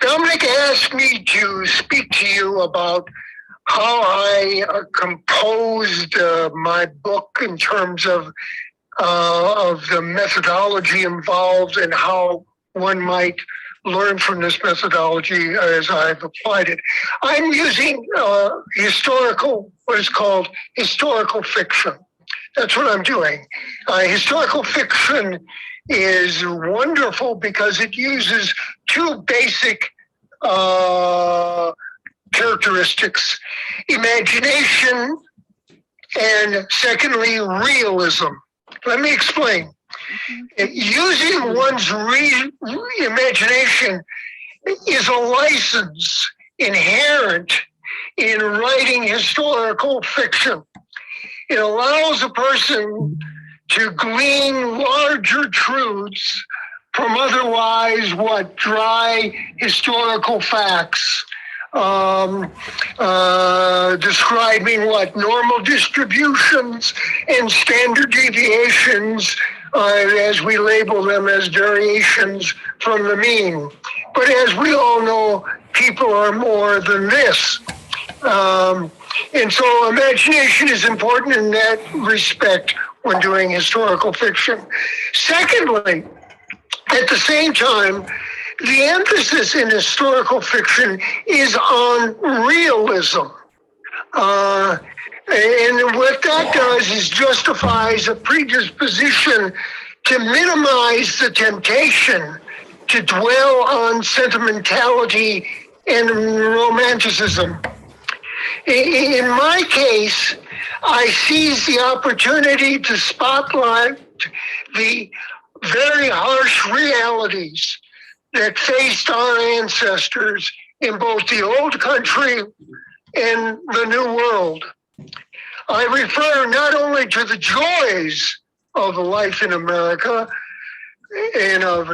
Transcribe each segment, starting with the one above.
Dominic asked me to speak to you about how I composed my book in terms of the methodology involved and how one might learn from this methodology as I've applied it. I'm using what is called historical fiction. That's what I'm doing. Historical fiction is wonderful because it uses two basic characteristics: imagination and, secondly, realism. Let me explain. Using one's imagination is a license inherent in writing historical fiction. It allows a person to glean larger truths from otherwise dry historical facts, describing normal distributions and standard deviations, as we label them as variations from the mean. But as we all know, people are more than this. And so imagination is important in that respect when doing historical fiction. Secondly, at the same time, the emphasis in historical fiction is on realism. And what that does is justifies a predisposition to minimize the temptation to dwell on sentimentality and romanticism. In my case, I seize the opportunity to spotlight the very harsh realities that faced our ancestors in both the old country and the new world. I refer not only to the joys of life in America and of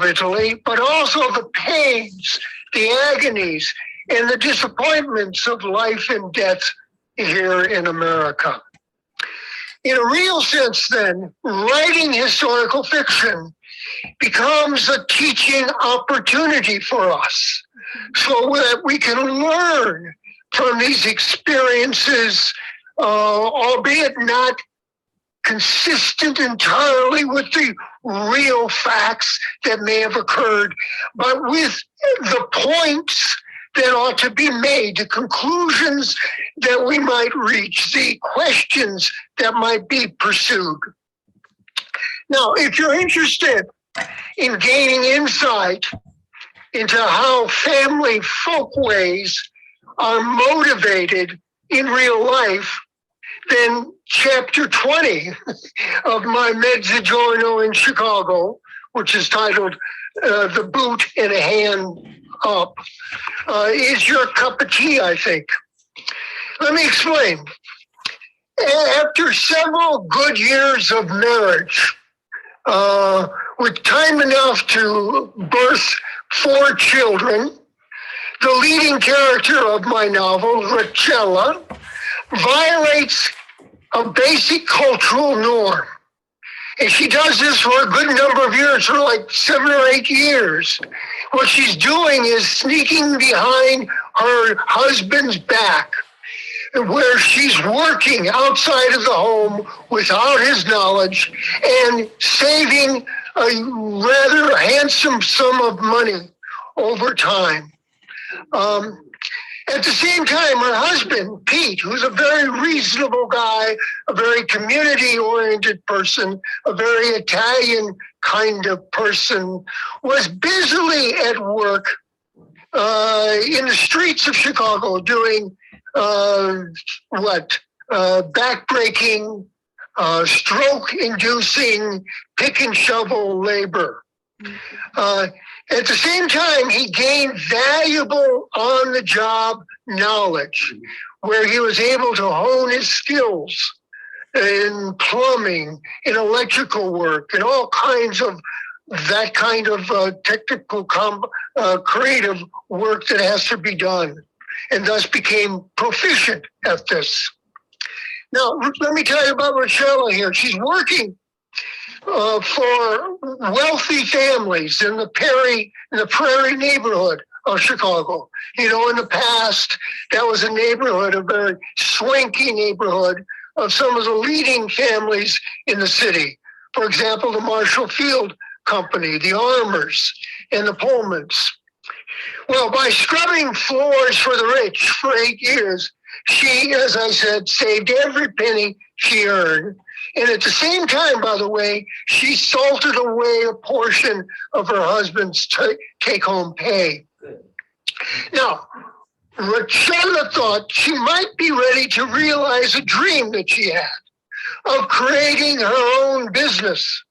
Italy, but also the pains, the agonies, and the disappointments of life and death here in America. In a real sense, then, writing historical fiction becomes a teaching opportunity for us so that we can learn from these experiences, albeit not consistent entirely with the real facts that may have occurred, but with the points that ought to be made, the conclusions that we might reach, the questions that might be pursued. Now, if you're interested in gaining insight into how family folkways are motivated in real life, then chapter 20 of my Mezzogiorno in Chicago, which is titled The Boot and a Hand Up, is your cup of tea, I think. Let me explain. After several good years of marriage, with time enough to birth 4 children, the leading character of my novel, Rachella, violates a basic cultural norm. And she does this for a good number of years, for like 7 or 8 years. What she's doing is sneaking behind her husband's back, where she's working outside of the home without his knowledge and saving a rather handsome sum of money over time. At the same time, her husband, Pete, who's a very reasonable guy, a very community-oriented person, a very Italian kind of person, was busily at work in the streets of Chicago doing back-breaking, stroke-inducing, pick and shovel labor. At the same time, he gained valuable on-the-job knowledge, where he was able to hone his skills in plumbing, in electrical work, and all kinds of that kind of technical, creative work that has to be done, and thus became proficient at this. Now, let me tell you about Rachella here. She's working for wealthy families in the Prairie neighborhood of Chicago. You know, in the past, that was a neighborhood, a very swanky neighborhood of some of the leading families in the city. For example, the Marshall Field Company, the Armors, and the Pullmans. Well, by scrubbing floors for the rich for 8 years, she, as I said, saved every penny she earned. And at the same time, by the way, she salted away a portion of her husband's take-home pay. Now, Rachella thought she might be ready to realize a dream that she had of creating her own business.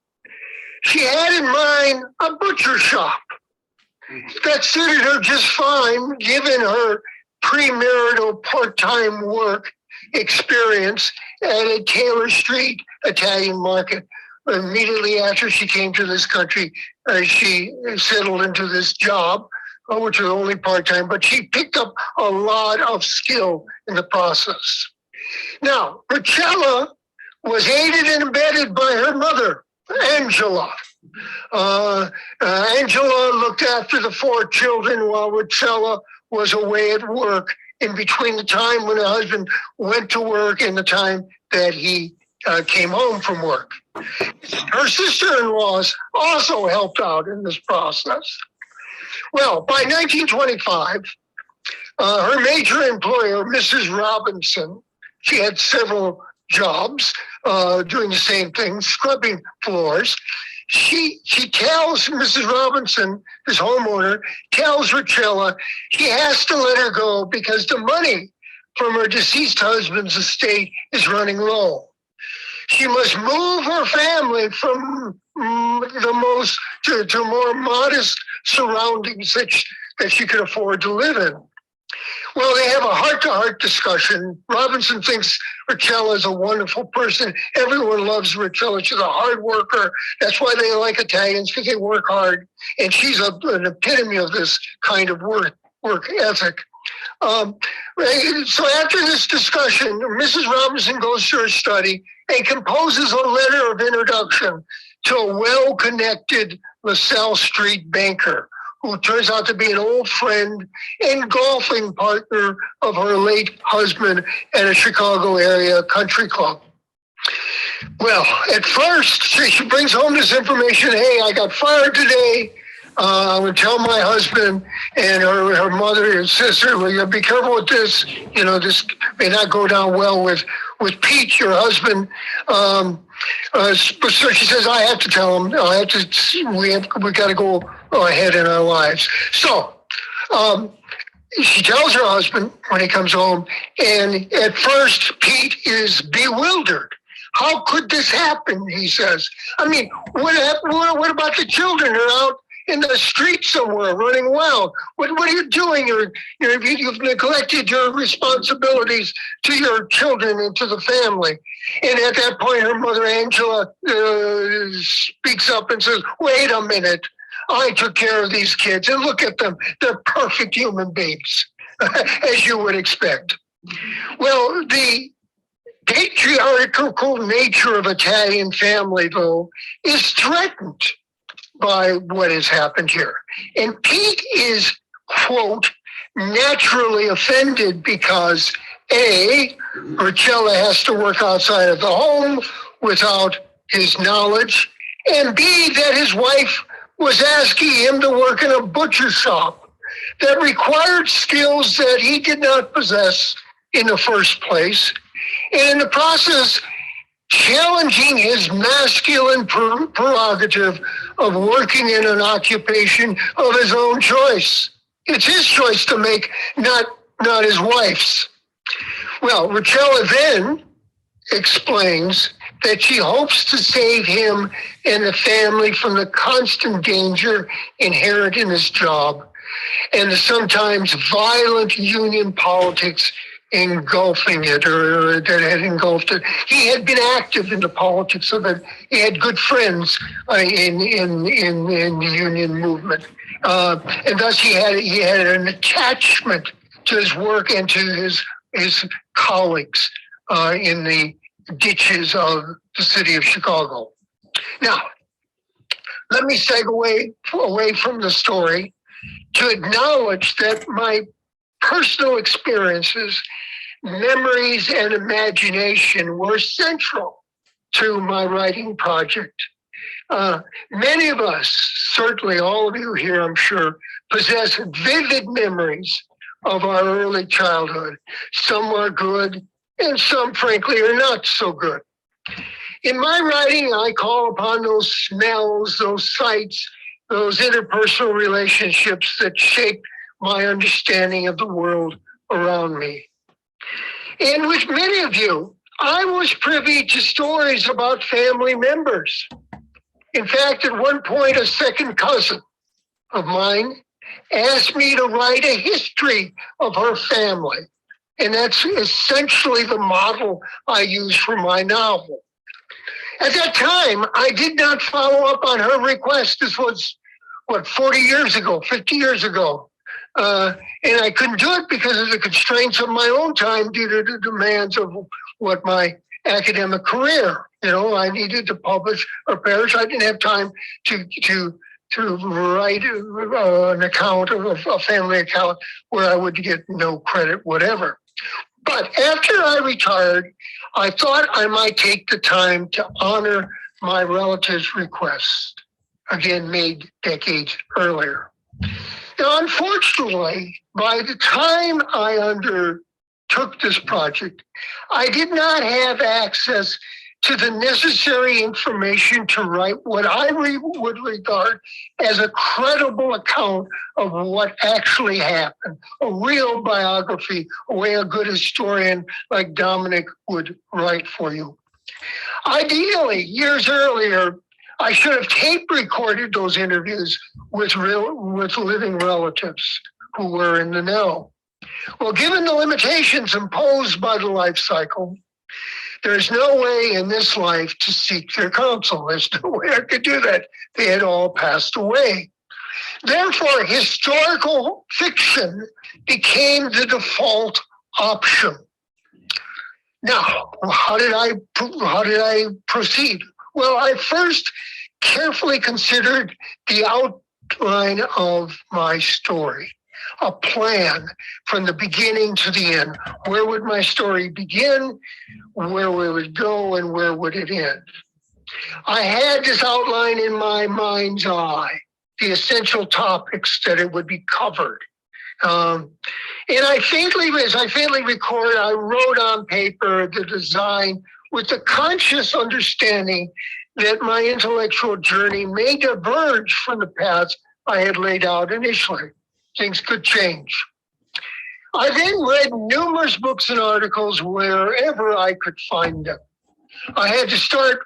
She had in mind a butcher shop that suited her just fine, given her premarital part-time work experience at a Taylor Street Italian market. Immediately after she came to this country, she settled into this job, which was only part-time, but she picked up a lot of skill in the process. Now, Rachella was aided and abetted by her mother, Angela. Angela looked after the 4 children while Rachella was away at work, in between the time when her husband went to work and the time that he came home from work. Her sister-in-laws also helped out in this process. Well, by 1925, her major employer, Mrs. Robinson, she had several jobs doing the same thing, scrubbing floors. She tells Mrs. Robinson, this homeowner, tells Rachella she has to let her go because the money from her deceased husband's estate is running low. She must move her family from to more modest surroundings that she could afford to live in. Well, they have a heart-to-heart discussion. Robinson thinks Rachella is a wonderful person. Everyone loves Rachella. She's a hard worker. That's why they like Italians, because they work hard. And she's an epitome of this kind of work ethic. So after this discussion, Mrs. Robinson goes to her study and composes a letter of introduction to a well-connected LaSalle Street banker, who turns out to be an old friend and golfing partner of her late husband at a Chicago area country club. Well, at first, she brings home this information. Hey, I got fired today. I'm going to tell my husband and her mother and sister, well, you gotta be careful with this. You know, this may not go down well with Pete, your husband. So she says, I have to tell him. We got to go ahead in our lives. So she tells her husband when he comes home, and at first Pete is bewildered. How could this happen? He says. I mean, what about the children? They're out in the street somewhere running wild. What are you doing? You've neglected your responsibilities to your children and to the family. And at that point, her mother, Angela, speaks up and says, wait a minute. I took care of these kids, and look at them. They're perfect human beings, as you would expect. Well, the patriarchal nature of Italian family, though, is threatened by what has happened here. And Pete is, quote, naturally offended because A, Rachella has to work outside of the home without his knowledge, and B, that his wife was asking him to work in a butcher shop that required skills that he did not possess in the first place, and in the process, challenging his masculine prerogative of working in an occupation of his own choice. It's his choice to make, not his wife's. Well, Rachella then explains that she hopes to save him and the family from the constant danger inherent in his job and the sometimes violent union politics engulfing it, or that had engulfed it. He had been active in the politics of it. He had good friends in the union movement, and thus he had an attachment to his work and to his colleagues in the ditches of the city of Chicago. Now, let me segue away from the story to acknowledge that my personal experiences, memories, and imagination were central to my writing project. Many of us, certainly all of you here, I'm sure, possess vivid memories of our early childhood. Some are good, and some, frankly, are not so good. In my writing, I call upon those smells, those sights, those interpersonal relationships that shape my understanding of the world around me. And with many of you, I was privy to stories about family members. In fact, at one point, a second cousin of mine asked me to write a history of her family. And that's essentially the model I use for my novel. At that time, I did not follow up on her request. This was, 40 years ago, 50 years ago. And I couldn't do it because of the constraints of my own time due to the demands of what my academic career. I needed to publish or perish. I didn't have time to write an account of a family account where I would get no credit, whatever. But after I retired, I thought I might take the time to honor my relative's request, again made decades earlier. Now, unfortunately, by the time I undertook this project, I did not have access to the necessary information to write what I would regard as a credible account of what actually happened, a real biography, a way a good historian like Dominic would write for you. Ideally, years earlier, I should have tape recorded those interviews with living relatives who were in the know. Well, given the limitations imposed by the life cycle, there's no way in this life to seek their counsel. There's no way I could do that. They had all passed away. Therefore, historical fiction became the default option. Now, how did I proceed? Well, I first carefully considered the outline of my story, a plan from the beginning to the end. Where would my story begin? Where would it go? And where would it end? I had this outline in my mind's eye, the essential topics that it would be covered. And as I faintly record, I wrote on paper the design with the conscious understanding that my intellectual journey may diverge from the paths I had laid out initially. Things could change. I then read numerous books and articles wherever I could find them. I had to start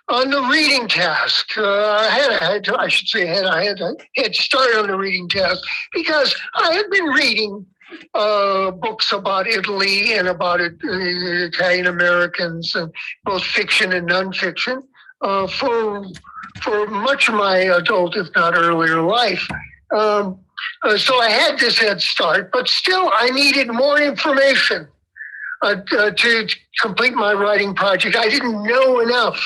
on the reading task. I had to start on the reading task because I had been reading books about Italy and about Italian Americans, and both fiction and nonfiction, for much of my adult, if not earlier, life. So I had this head start, but still I needed more information to complete my writing project. I didn't know enough.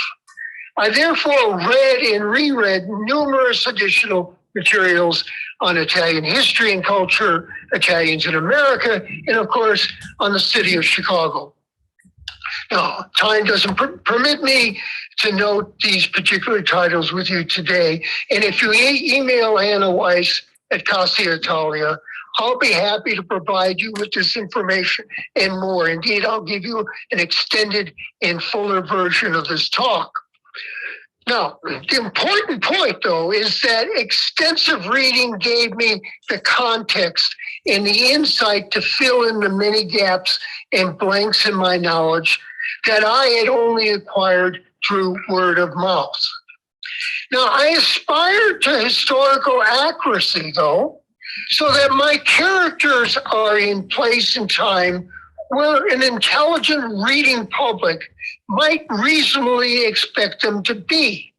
I therefore read and reread numerous additional materials on Italian history and culture, Italians in America, and of course on the city of Chicago. Now, time doesn't permit me to note these particular titles with you today. And if you email Anna Weiss at Casa Italia, I'll be happy to provide you with this information and more. Indeed, I'll give you an extended and fuller version of this talk. Now, the important point, though, is that extensive reading gave me the context and the insight to fill in the many gaps and blanks in my knowledge that I had only acquired through word of mouth. Now, I aspired to historical accuracy, though, so that my characters are in place and time where an intelligent reading public might reasonably expect them to be.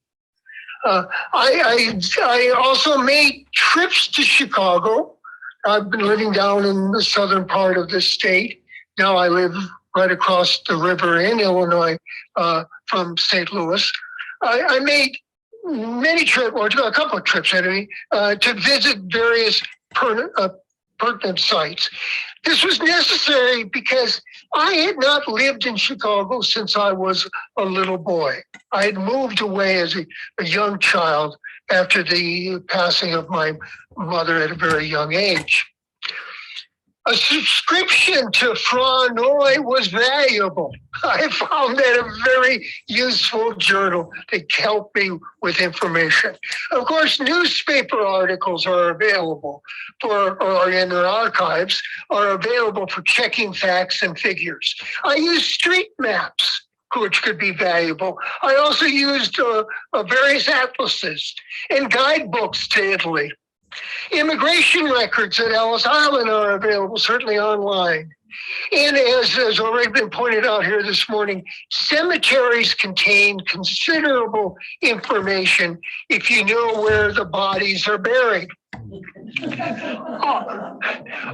I also made trips to Chicago. I've been living down in the southern part of the state. Now I live right across the river in Illinois from St. Louis. I made many trips, or a couple of trips anyway, to visit various pertinent sites. This was necessary because I had not lived in Chicago since I was a little boy. I had moved away as a young child after the passing of my mother at a very young age. A subscription to Frannoy was valuable. I found that a very useful journal to help me with information. Of course, newspaper articles are available or in their archives, are available for checking facts and figures. I use street maps, which could be valuable. I also used various atlases and guidebooks to Italy. Immigration records at Ellis Island are available, certainly online. And as has already been pointed out here this morning, cemeteries contain considerable information if you know where the bodies are buried.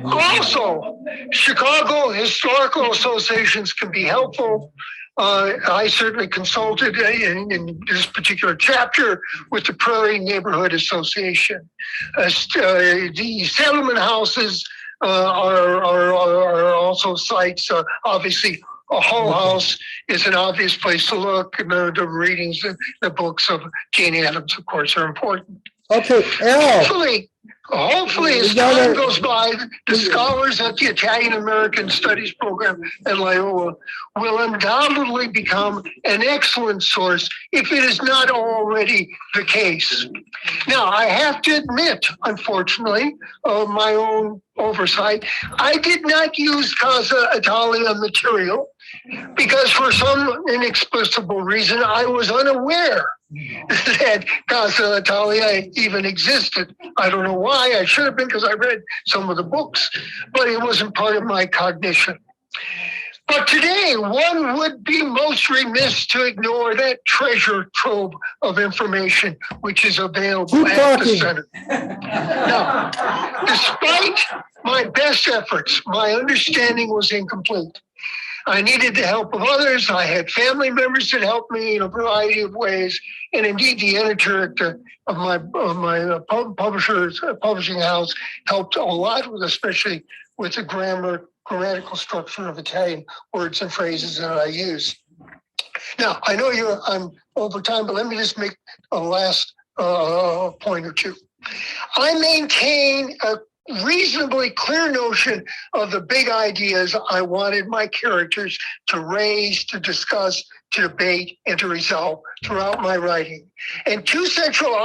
Also, Chicago Historical Associations can be helpful. I certainly consulted in this particular chapter with the Prairie Neighborhood Association. The settlement houses are also sites. Obviously, a Hull House is an obvious place to look. And the readings, the books of Jane Addams, of course, are important. Okay, Al. Hopefully, as time goes by, the scholars at the Italian American Studies program at Loyola will undoubtedly become an excellent source if it is not already the case. Now, I have to admit, unfortunately, of my own oversight, I did not use Casa Italia material because for some inexplicable reason, I was unaware that Casa Italia even existed. I don't know why. I should have been because I read some of the books, but it wasn't part of my cognition. But today, one would be most remiss to ignore that treasure trove of information which is available at the center. Now, despite my best efforts, my understanding was incomplete. I needed the help of others. I had family members that helped me in a variety of ways. And indeed, the editor of my publishing house helped a lot, especially with the grammatical structure of Italian words and phrases that I use. Now, I know I'm over time, but let me just make a last point or two. I maintain a reasonably clear notion of the big ideas I wanted my characters to raise, to discuss, to debate, and to resolve throughout my writing. And two central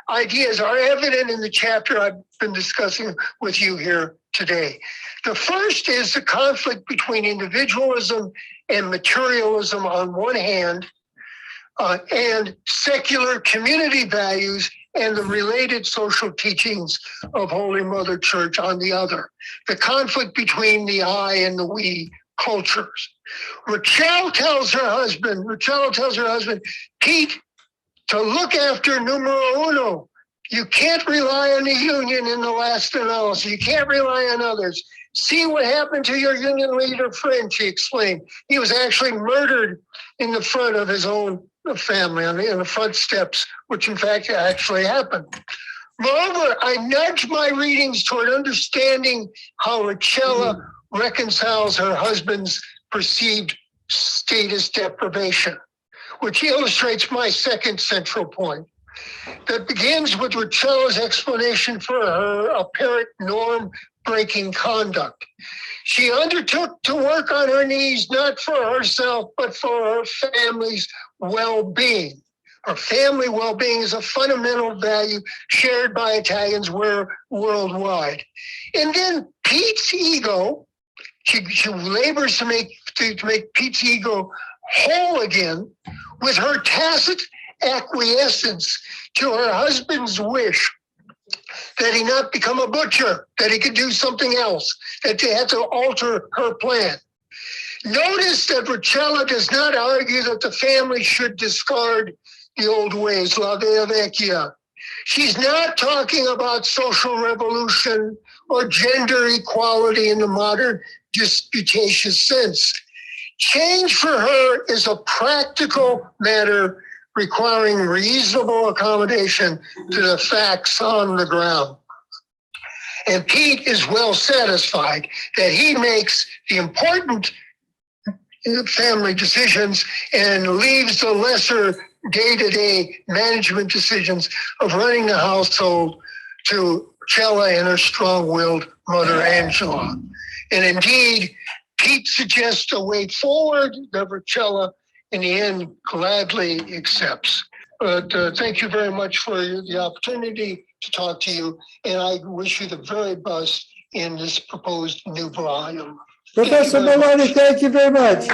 ideas are evident in the chapter I've been discussing with you here today. The first is the conflict between individualism and materialism on one hand, and secular community values and the related social teachings of Holy Mother Church on the other. The conflict between the I and the we cultures. Rachel tells her husband, Pete, to look after numero uno. You can't rely on the union in the last analysis. You can't rely on others. See what happened to your union leader friend, she explained. He was actually murdered in the front of his own family, in the front steps, which in fact actually happened. Moreover, I nudge my readings toward understanding how Rachella reconciles her husband's perceived status deprivation, which illustrates my second central point. That begins with Rachella's explanation for her apparent norm-breaking conduct. She undertook to work on her knees, not for herself, but for her family's well-being. Her family well-being is a fundamental value shared by Italians worldwide. And then Pete's ego, she labors to make Pete's ego whole again with her tacit acquiescence to her husband's wish that he not become a butcher, that he could do something else, that they had to alter her plan. Notice that Rachella does not argue that the family should discard the old ways, la via vecchia. She's not talking about social revolution or gender equality in the modern disputatious sense. Change for her is a practical matter requiring reasonable accommodation to the facts on the ground. And Pete is well satisfied that he makes the important family decisions and leaves the lesser day-to-day management decisions of running the household to Chella and her strong-willed mother, Angela. And indeed, Pete suggests a way forward that Chella, in the end, gladly accepts. But thank you very much for the opportunity to talk to you, and I wish you the very best in this proposed new volume. Professor Melone, thank you very much.